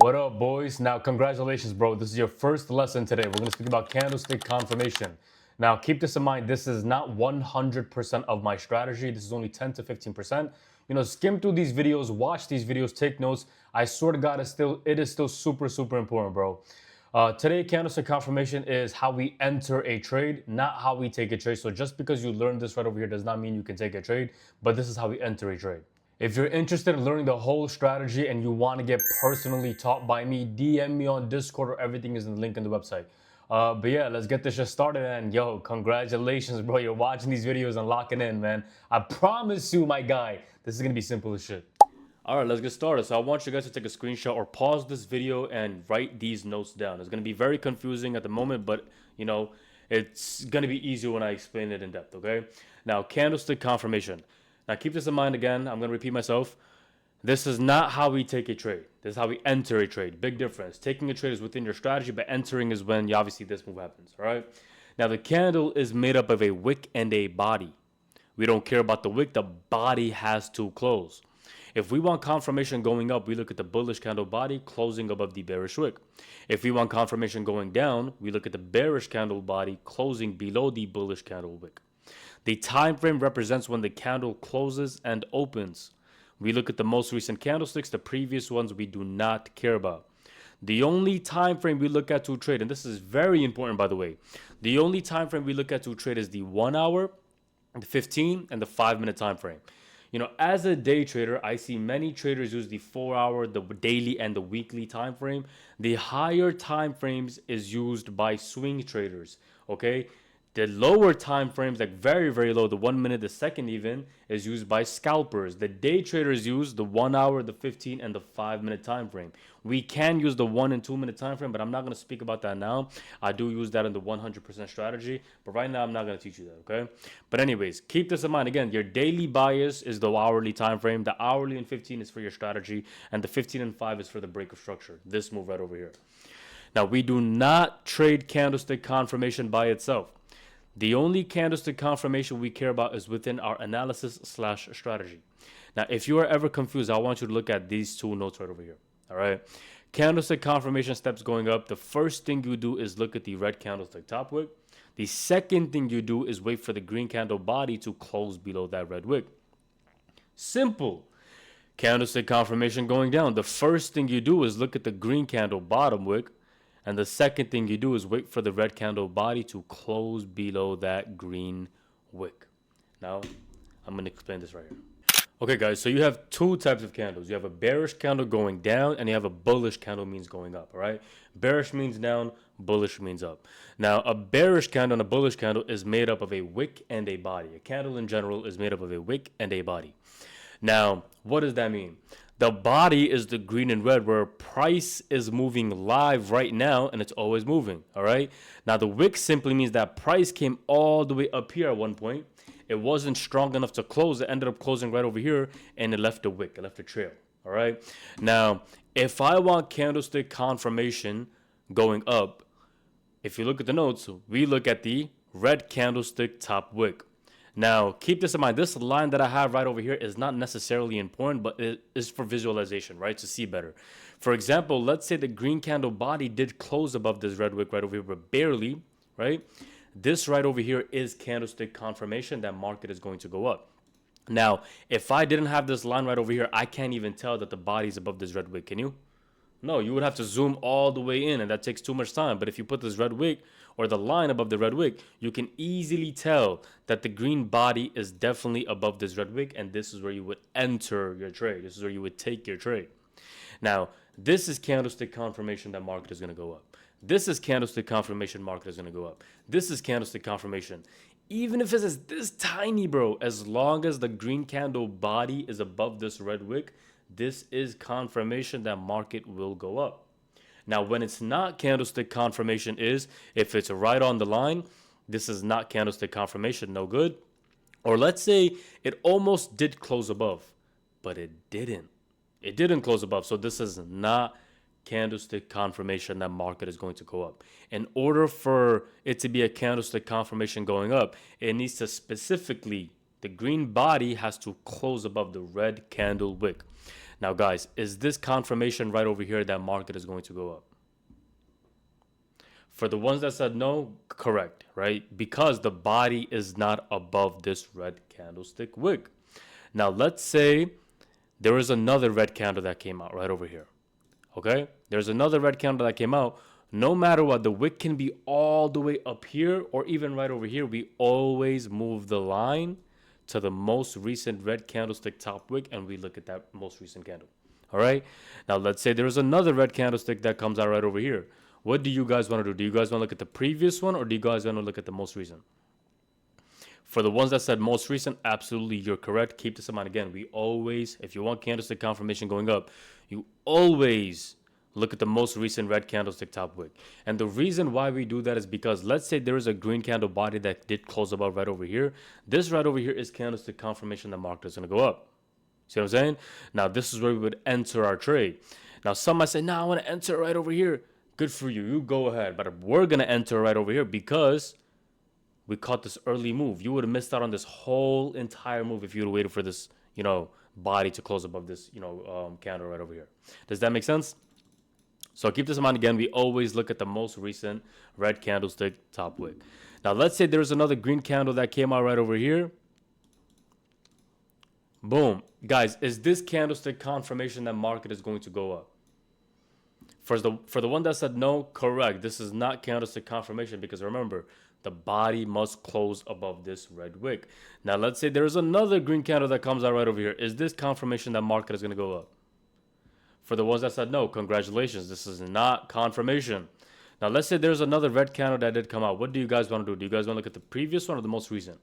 What up, boys? Now, congratulations, bro. This is your first lesson today. We're going to speak about candlestick confirmation. Now, keep this in mind. This is not 100% of my strategy. This is only 10 to 15%. Skim through these videos, watch these videos, take notes. I swear to God, it is still super, super important, bro. Today, candlestick confirmation is how we enter a trade, not how we take a trade. So just because you learned this right over here does not mean you can take a trade, but this is how we enter a trade. If you're interested in learning the whole strategy and you want to get personally taught by me, DM me on Discord or everything is in the link in the website. But yeah, let's get this shit started. And yo, congratulations, bro. You're watching these videos and locking in, man. I promise you, my guy, this is going to be simple as shit. All right, let's get started. So I want you guys to take a screenshot or pause this video and write these notes down. It's going to be very confusing at the moment, but it's going to be easier when I explain it in depth, okay? Now, candlestick confirmation. Now, keep this in mind again. I'm going to repeat myself. This is not how we take a trade. This is how we enter a trade. Big difference. Taking a trade is within your strategy, but entering is when obviously this move happens, all right? Now, the candle is made up of a wick and a body. We don't care about the wick. The body has to close. If we want confirmation going up, we look at the bullish candle body closing above the bearish wick. If we want confirmation going down, we look at the bearish candle body closing below the bullish candle wick. The time frame represents when the candle closes and opens. We look at the most recent candlesticks. The previous ones we do not care about. The only time frame we look at to trade, and this is very important by the way, the only time frame we look at to trade is the 1 hour, the 15, and the 5-minute time frame. As a day trader, I see many traders use the 4 hour, the daily, and the weekly time frame. The higher time frames is used by swing traders, okay? The lower time frames, like very, very low, the 1 minute, the second even, is used by scalpers. The day traders use the 1 hour, the 15, and the 5-minute time frame. We can use the 1 and 2 minute time frame, but I'm not going to speak about that now. I do use that in the 100% strategy, but right now I'm not going to teach you that, okay? But anyways, keep this in mind. Again, your daily bias is the hourly time frame. The hourly and 15 is for your strategy, and the 15 and 5 is for the break of structure. This move right over here. Now, we do not trade candlestick confirmation by itself. The only candlestick confirmation we care about is within our analysis/strategy. Now, if you are ever confused, I want you to look at these two notes right over here. All right. Candlestick confirmation steps going up. The first thing you do is look at the red candlestick top wick. The second thing you do is wait for the green candle body to close below that red wick. Simple. Candlestick confirmation going down. The first thing you do is look at the green candle bottom wick. And the second thing you do is wait for the red candle body to close below that green wick. Now, I'm going to explain this right here. Okay, guys, so you have two types of candles. You have a bearish candle going down, and you have a bullish candle means going up, all right? Bearish means down, bullish means up. Now, a bearish candle and a bullish candle is made up of a wick and a body. A candle in general is made up of a wick and a body. Now, what does that mean? The body is the green and red where price is moving live right now and it's always moving, all right? Now, the wick simply means that price came all the way up here at one point. It wasn't strong enough to close. It ended up closing right over here and it left a wick. It left a trail, all right? Now, if I want candlestick confirmation going up, if you look at the notes, we look at the red candlestick top wick. Now, keep this in mind. This line that I have right over here is not necessarily important, but it is for visualization, right? To see better. For example, let's say the green candle body did close above this red wick right over here, but barely, right? This right over here is candlestick confirmation that market is going to go up. Now, if I didn't have this line right over here, I can't even tell that the body is above this red wick. Can you? No, you would have to zoom all the way in, and that takes too much time. But if you put this red wick or the line above the red wick, you can easily tell that the green body is definitely above this red wick, and this is where you would enter your trade. This is where you would take your trade. Now, this is candlestick confirmation that market is going to go up. This is candlestick confirmation market is going to go up. This is candlestick confirmation. Even if it's this tiny, bro, as long as the green candle body is above this red wick, this is confirmation that market will go up. Now, when it's not candlestick confirmation is, if it's right on the line, this is not candlestick confirmation, no good. Or let's say it almost did close above, but it didn't. It didn't close above, so this is not candlestick confirmation that market is going to go up. In order for it to be a candlestick confirmation going up, it needs to specifically, the green body has to close above the red candle wick. Now, guys, is this confirmation right over here that market is going to go up? For the ones that said no, correct, right? Because the body is not above this red candlestick wick. Now, let's say there is another red candle that came out right over here. Okay? There's another red candle that came out. No matter what, the wick can be all the way up here or even right over here. We always move the line to the most recent red candlestick top wick, and we look at that most recent candle. All right? Now, let's say there's another red candlestick that comes out right over here. What do you guys want to do? Do you guys want to look at the previous one, or do you guys want to look at the most recent? For the ones that said most recent, absolutely, you're correct. Keep this in mind. Again, we always, if you want candlestick confirmation going up, you always look at the most recent red candlestick top wick. And the reason why we do that is because let's say there is a green candle body that did close above right over here. This right over here is candlestick confirmation that market is going to go up. See what I'm saying? Now, this is where we would enter our trade. Now, some might say, I want to enter right over here. Good for you. You go ahead. But we're going to enter right over here because we caught this early move. You would have missed out on this whole entire move if you would have waited for this, body to close above this, candle right over here. Does that make sense? So keep this in mind. Again, we always look at the most recent red candlestick top wick. Now, let's say there's another green candle that came out right over here. Boom. Guys, is this candlestick confirmation that market is going to go up? For the one that said no, correct. This is not candlestick confirmation because remember, the body must close above this red wick. Now, let's say there's another green candle that comes out right over here. Is this confirmation that market is going to go up? For the ones that said no, congratulations. This is not confirmation. Now, let's say there's another red candle that did come out. What do you guys want to do? Do you guys want to look at the previous one or the most recent?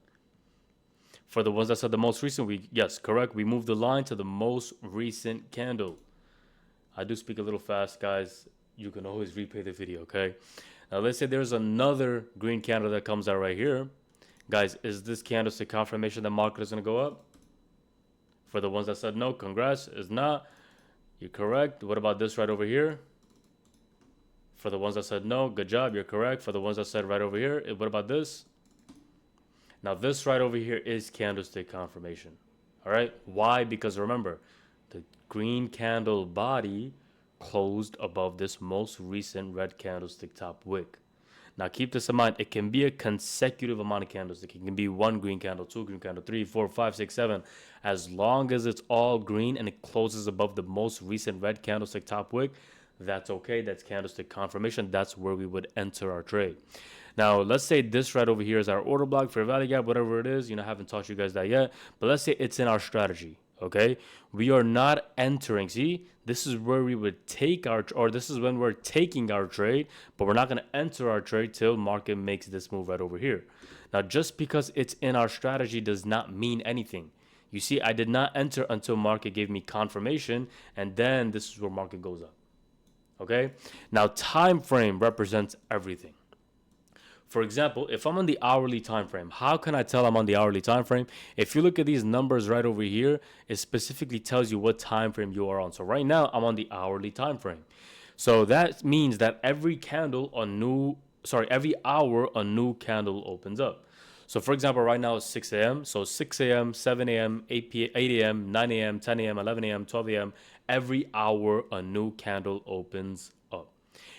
For the ones that said the most recent, yes, correct. We move the line to the most recent candle. I do speak a little fast, guys. You can always replay the video, okay? Now, let's say there's another green candle that comes out right here. Guys, is this candlestick confirmation that market is going to go up? For the ones that said no, congrats. Is not. You're correct. What about this right over here? For the ones that said no, good job. You're correct. For the ones that said right over here, what about this? Now, this right over here is candlestick confirmation. All right? Why? Because remember, the green candle body closed above this most recent red candlestick top wick. Now, keep this in mind. It can be a consecutive amount of candlestick. It can be one green candle, two green candle, 3, 4, 5, 6, 7. As long as it's all green and it closes above the most recent red candlestick top wick, that's okay. That's candlestick confirmation. That's where we would enter our trade. Now, let's say this right over here is our order block, fair value gap, whatever it is. I haven't taught you guys that yet. But let's say it's in our strategy, okay? We are not entering. See, this is where we would take this is when we're taking our trade, but we're not going to enter our trade till market makes this move right over here. Now, just because it's in our strategy does not mean anything. You see, I did not enter until market gave me confirmation, and then this is where market goes up, okay? Now, time frame represents everything. For example, if I'm on the hourly time frame, how can I tell I'm on the hourly time frame? If you look at these numbers right over here, it specifically tells you what time frame you are on. So right now, I'm on the hourly time frame. So that means that every hour a new candle opens up. So for example, right now it's 6 a.m. So 6 a.m., 7 a.m., 8 a.m., 9 a.m., 10 a.m., 11 a.m., 12 a.m., every hour a new candle opens up.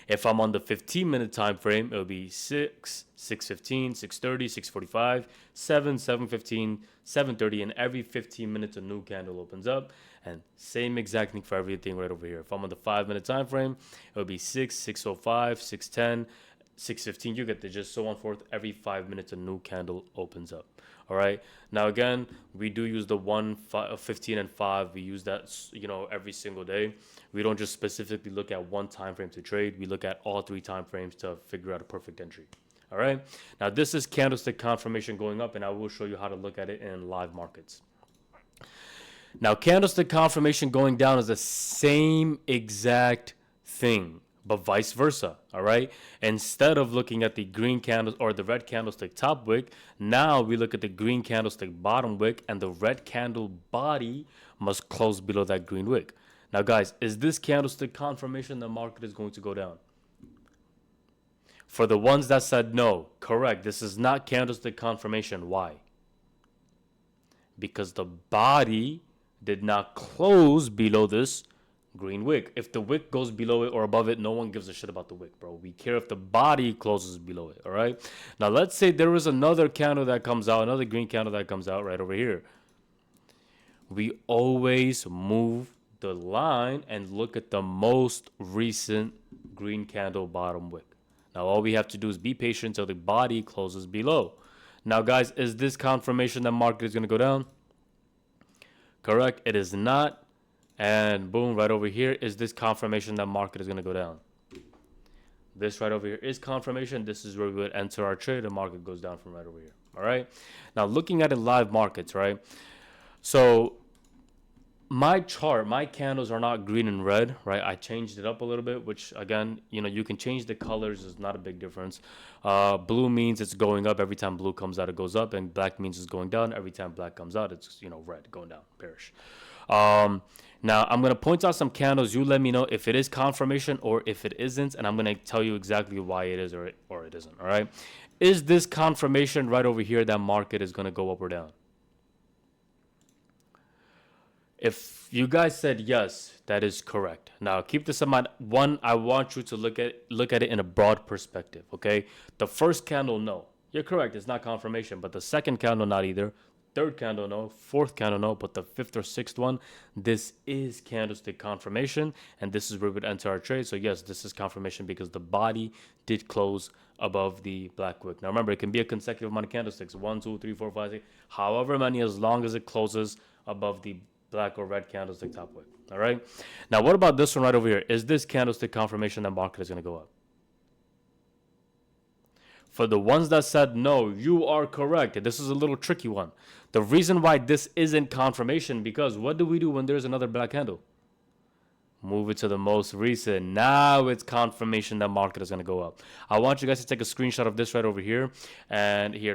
If I'm on the 15-minute time frame, it'll be 6, 6:15, 6:30, 6:45, 7, 7:15, 7:30, and every 15 minutes a new candle opens up. And same exact thing for everything right over here. If I'm on the 5-minute time frame, it'll be 6, 6:05, 6:10, 6:15. You get the gist, so on forth. Every 5 minutes a new candle opens up. All right. Now again, we do use the 1, 5, 15, and 5. We use that, every single day. We don't just specifically look at one time frame to trade. We look at all 3 time frames to figure out a perfect entry. All right. Now this is candlestick confirmation going up, and I will show you how to look at it in live markets. Now candlestick confirmation going down is the same exact thing, but vice versa. All right. Instead of looking at the green candle or the red candlestick top wick, now we look at the green candlestick bottom wick, and the red candle body must close below that green wick. Now, guys, is this candlestick confirmation the market is going to go down? For the ones that said no, correct. This is not candlestick confirmation. Why? Because the body did not close below this green wick. If the wick goes below it or above it, no one gives a shit about the wick, bro. We care if the body closes below it, all right? Now, let's say there is another candle that comes out, another green candle that comes out right over here. We always move the line and look at the most recent green candle bottom wick. Now, all we have to do is be patient until the body closes below. Now, guys, is this confirmation that market is going to go down? Correct. It is not. And boom, right over here is this confirmation that market is going to go down. This right over here is confirmation. This is where we would enter our trade. The market goes down from right over here. All right. Now, looking at it live markets, right? So my chart, my candles are not green and red, right? I changed it up a little bit, which again, you can change the colors. It's not a big difference. Blue means it's going up. Every time blue comes out, it goes up. And black means it's going down. Every time black comes out, it's, red going down, bearish. Now, I'm going to point out some candles. You let me know if it is confirmation or if it isn't. And I'm going to tell you exactly why it is or it isn't, all right? Is this confirmation right over here that market is going to go up or down? If you guys said yes, that is correct. Now, keep this in mind. One, I want you to look at it in a broad perspective, okay? The first candle, no. You're correct. It's not confirmation. But the second candle, not either. Third candle, no. Fourth candle, no. But the fifth or sixth one, this is candlestick confirmation. And this is where we would enter our trade. So, yes, this is confirmation because the body did close above the black wick. Now, remember, it can be a consecutive amount of candlesticks. 1, 2, 3, 4, 5, 6. However many, as long as it closes above the black or red candlestick top wick. All right. Now, what about this one right over here? Is this candlestick confirmation that market is going to go up? For the ones that said no, you are correct. This is a little tricky one. The reason why this isn't confirmation, because what do we do when there's another black candle? Move it to the most recent. Now it's confirmation that market is going to go up. I want you guys to take a screenshot of this right over here. And here,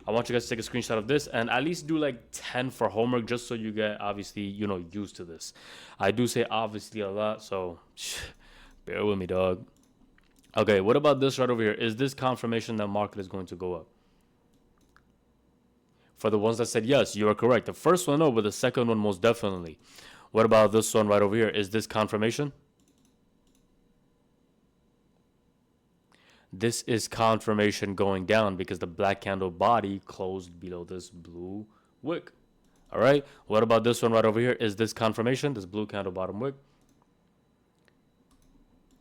I want you guys to take a screenshot of this and at least do like 10 for homework just so you get obviously, used to this. I do say obviously a lot, so bear with me, dog. Okay, what about this right over here? Is this confirmation that market is going to go up? For the ones that said yes, you are correct. The first one, no, but the second one, most definitely. What about this one right over here? Is this confirmation? This is confirmation going down because the black candle body closed below this blue wick. All right. What about this one right over here? Is this confirmation? This blue candle bottom wick.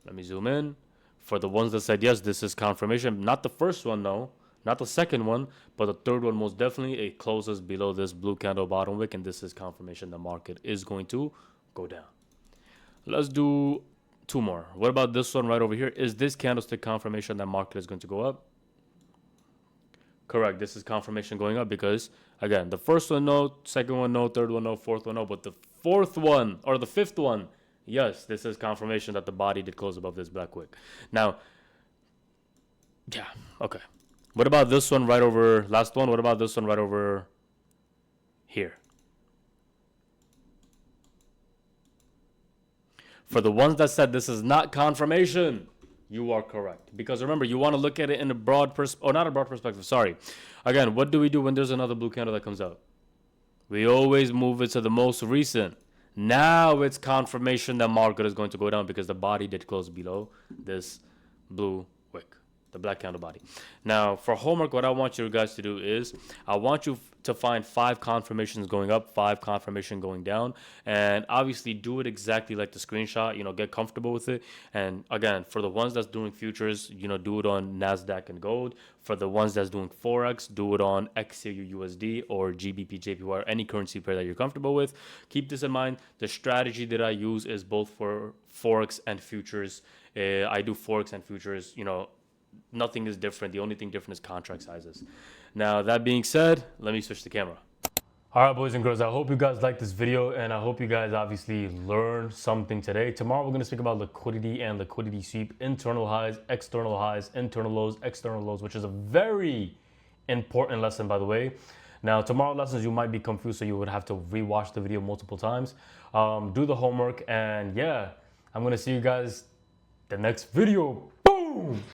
Let me zoom in. For the ones that said yes, this is confirmation. Not the first one, no. Not the second one, but the third one, most definitely. It closes below this blue candle bottom wick, and this is confirmation the market is going to go down. Let's do 2 more. What about this one right over here? Is this candlestick confirmation that market is going to go up? Correct. This is confirmation going up because, again, the first one, no. Second one, no. Third one, no. Fourth one, no. But the fourth one, or the fifth one, yes, this is confirmation that the body did close above this black wick. Now, yeah, okay. What about this one right over, last one? What about this one right over here? For the ones that said this is not confirmation, you are correct. Because remember, you want to look at it in a broad perspective, or not a broad perspective, sorry. Again, what do we do when there's another blue candle that comes out? We always move it to the most recent. Now it's confirmation that market is going to go down because the body did close below this blue wick, the black candle body. Now, for homework, what I want you guys to do is I want you to find 5 confirmations going up, 5 confirmation going down, and obviously do it exactly like the screenshot. Get comfortable with it. And again, for the ones that's doing futures, do it on NASDAQ and gold. For the ones that's doing forex, do it on XAU USD or GBP JPY, or any currency pair that you're comfortable with. Keep this in mind. The strategy that I use is both for forex and futures. I do forex and futures. Nothing is different. The only thing different is contract sizes. Now, that being said, let me switch the camera. All right, boys and girls, I hope you guys liked this video, and I hope you guys obviously learned something today. Tomorrow, we're going to speak about liquidity and liquidity sweep, internal highs, internal lows, external lows, which is a very important lesson, by the way. Now, tomorrow lessons, you might be confused, so you would have to rewatch the video multiple times. Do the homework, and yeah, I'm going to see you guys the next video. Boom!